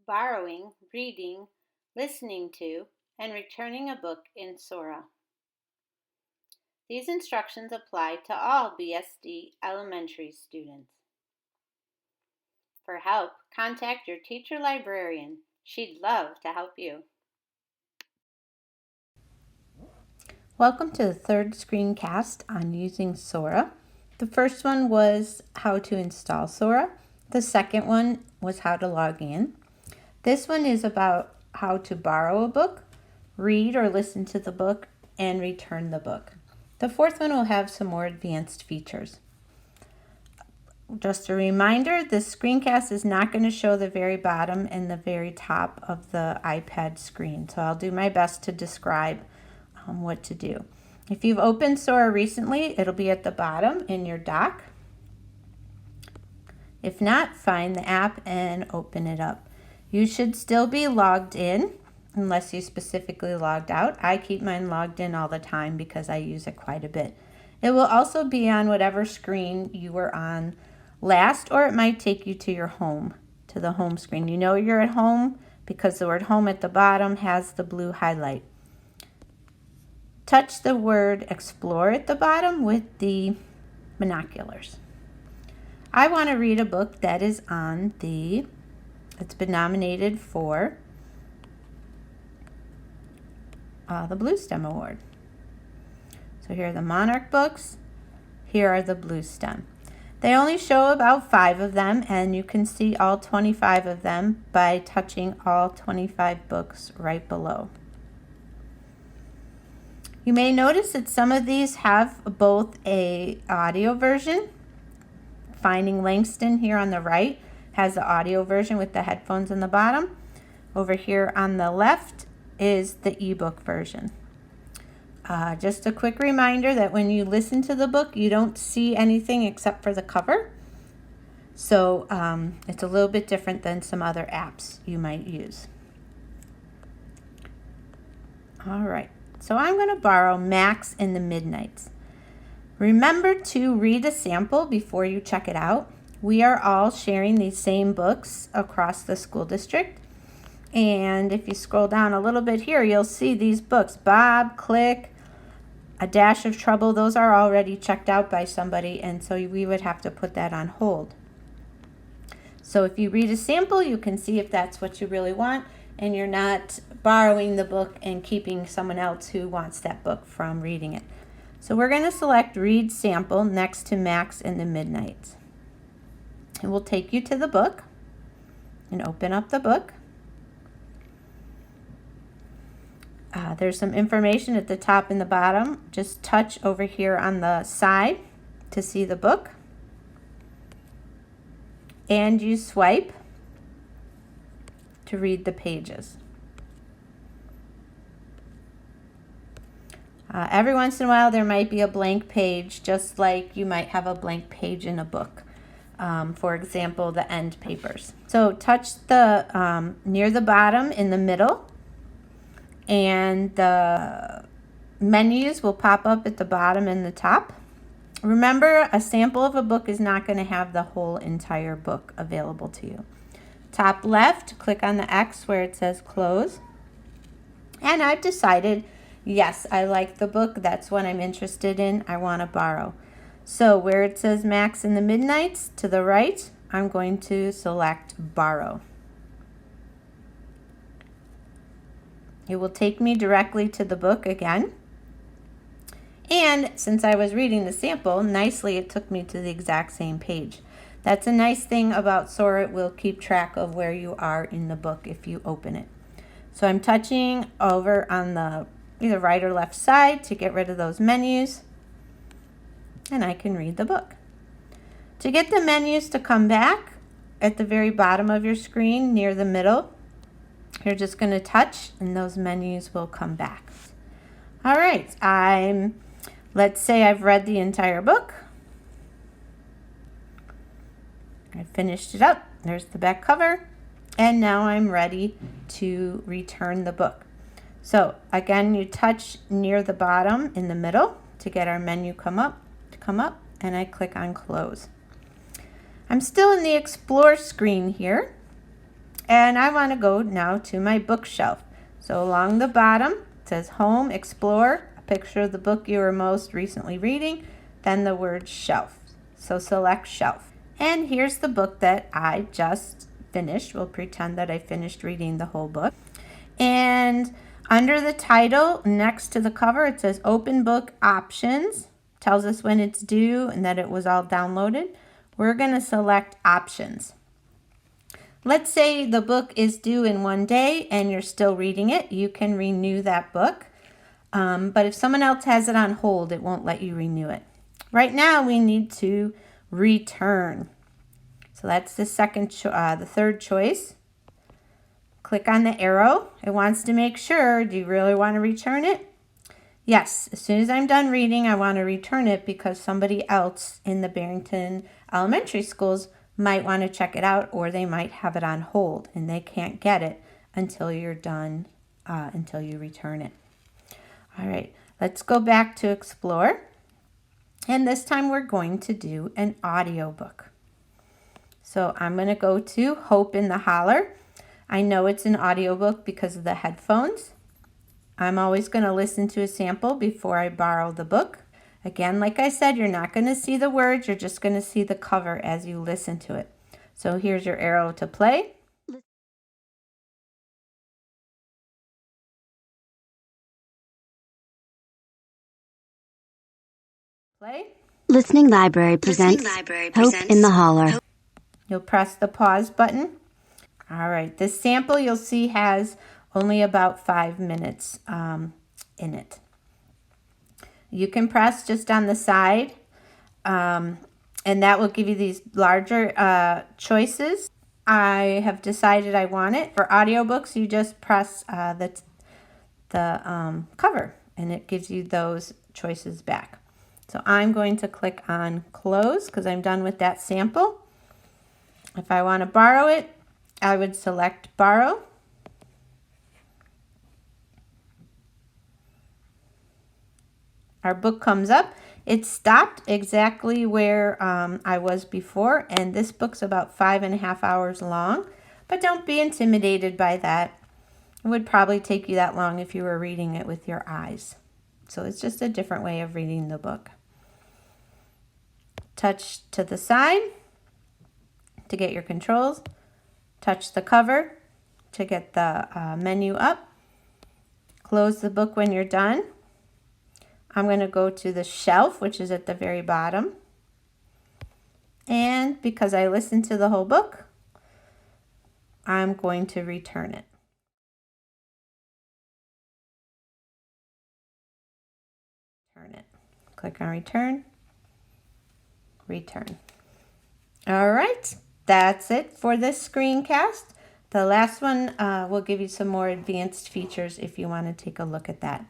borrowing, reading, listening to, and returning a book in Sora. These instructions apply to all BSD elementary students. For help, contact your teacher librarian. She'd love to help you. Welcome to the third screencast on using Sora. The first one was how to install Sora. The second one was how to log in. This one is about how to borrow a book, read or listen to the book, and return the book. The fourth one will have some more advanced features. Just a reminder, this screencast is not going to show the very bottom and the very top of the iPad screen, so I'll do my best to describe what to do. If you've opened Sora recently, it'll be at the bottom in your dock. If not, find the app and open it up. You should still be logged in unless you specifically logged out. I keep mine logged in all the time because I use it quite a bit. It will also be on whatever screen you were on last, or it might take you to your home, to the home screen. You know you're at home because the word home at the bottom has the blue highlight. Touch the word explore at the bottom with the binoculars. I want to read a book that is on it's been nominated for the Blue Stem Award. So here are the Monarch books. Here are the Blue Stem. They only show about 5 of them, and you can see all 25 of them by touching all 25 books right below. You may notice that some of these have both an audio version. Finding Langston here on the right has the audio version with the headphones on the bottom. Over here on the left is the ebook version. Just a quick reminder that when you listen to the book, you don't see anything except for the cover. So it's a little bit different than some other apps you might use. All right. So I'm going to borrow Max in the Midnights. Remember to read a sample before you check it out. We are all sharing these same books across the school district. And if you scroll down a little bit here, you'll see these books, Bob, Click, A Dash of Trouble. Those are already checked out by somebody, and so we would have to put that on hold. So if you read a sample, you can see if that's what you really want, and you're not borrowing the book and keeping someone else who wants that book from reading it. So we're going to select Read Sample next to Max in the Midnights. It will take you to the book, and open up the book. There's some information at the top and the bottom. Just touch over here on the side to see the book. And you swipe to read the pages. Every once in a while there might be a blank page, just like you might have a blank page in a book. For example, the end papers. So touch the near the bottom in the middle, and the menus will pop up at the bottom and the top. Remember, a sample of a book is not going to have the whole entire book available to you. Top left, click on the X where it says close. And I've decided, yes, I like the book. That's what I'm interested in. I want to borrow. So where it says Max in the Midnights, to the right, I'm going to select borrow. It will take me directly to the book again. And since I was reading the sample, nicely it took me to the exact same page. That's a nice thing about Sora. It will keep track of where you are in the book if you open it. So I'm touching over on the either right or left side to get rid of those menus. And I can read the book. To get the menus to come back, at the very bottom of your screen near the middle, you're just going to touch and those menus will come back. All right, let's say I've read the entire book. I finished it up. There's the back cover. And now I'm ready to return the book. So again, you touch near the bottom in the middle to get our menu come up, and I click on close. I'm still in the Explore screen here. and I want to go now to my bookshelf. So along the bottom, it says Home, Explore, a picture of the book you are most recently reading, then the word shelf. So select shelf. And here's the book that I just finished. We'll pretend that I finished reading the whole book. And under the title, next to the cover, it says Open Book Options. Tells us when it's due and that it was all downloaded. We're going to select Options. Let's say the book is due in one day and you're still reading it. You can renew that book. But if someone else has it on hold, it won't let you renew it. Right now, we need to return. So that's the third choice. Click on the arrow. It wants to make sure, do you really want to return it? Yes, as soon as I'm done reading, I want to return it because somebody else in the Barrington Elementary Schools might want to check it out, or they might have it on hold and they can't get it until you're done, until you return it. All right, let's go back to Explore. And this time we're going to do an audiobook. So I'm going to go to Hope in the Holler. I know it's an audiobook because of the headphones. I'm always going to listen to a sample before I borrow the book. Again, like I said, you're not going to see the words. You're just going to see the cover as you listen to it. So here's your arrow to play. Play. Listening Library presents Hope in the Holler. You'll press the pause button. All right, this sample you'll see has only about 5 minutes in it. You can press just on the side, and that will give you these larger choices. I have decided I want it. For audiobooks, you just press the cover, and it gives you those choices back. So I'm going to click on Close because I'm done with that sample. If I want to borrow it, I would select Borrow. Our book comes up. It stopped exactly where I was before, and this book's about 5.5 hours long, but don't be intimidated by that. It would probably take you that long if you were reading it with your eyes. So it's just a different way of reading the book. Touch to the side to get your controls. Touch the cover to get the menu up. Close the book when you're done. I'm going to go to the shelf, which is at the very bottom. And because I listened to the whole book, I'm going to return it. Return it. Click on Return. Return. All right, that's it for this screencast. The last one will give you some more advanced features if you want to take a look at that.